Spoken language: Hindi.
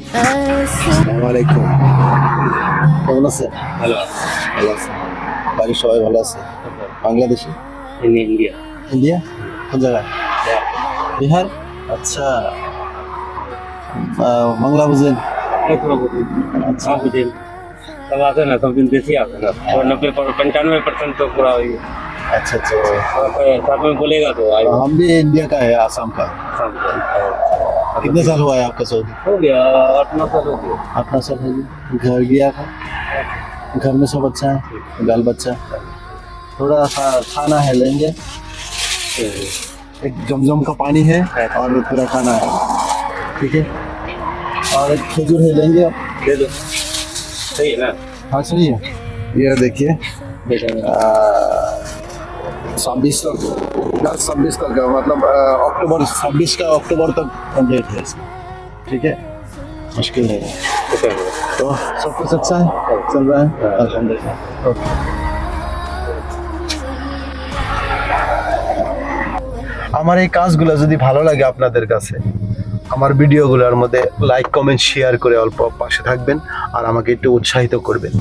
আসসালামু আলাইকুম। কেমন আছেন? ভালো ভালো আছেন? বাড়ির সবাই ভালো আছে? বাংলাদেশে? India India? কোন জায়গায়? বিহার? আচ্ছা। বাংলা বুঝেন? अच्छा मुझे सब आते ना सब दिन देसी आते ना और 95% तो पूरा वही है। अच्छा अच्छा तो अच्छा। साथ में बोलेगा तो आएगा हम भी इंडिया का है, आसाम का। सब कितने साल हुआ है आपका सऊदी? हो गया 8-9 साल हो गया। 8 साल हो गए। घर गया था? घर में सब अच्छा है? बाल बच्चा? थोड़ा सा खाना है, लेंगे? एक जमजम का पानी है और पूरा खाना है, ठीक है? और एक खजूर है, लेंगे आप? दे दो सही है ना हाँ सही है। ये देखिए, बेटा 26 तक, 10-26 तक का मतलब अक्टूबर 26 का अक्टूबर तक डेट है इसका, ठीक है? मुश्किल है तो सब कुछ अच्छा है, चल रहा है अल्हम्दुलिल्लाह। ओके। আমার এই কাজগুলো যদি ভালো লাগে আপনাদের কাছে, আমার ভিডিওগুলোর মধ্যে লাইক কমেন্ট শেয়ার করে অল্প পাশে থাকবেন আর আমাকে একটু উৎসাহিত করবেন।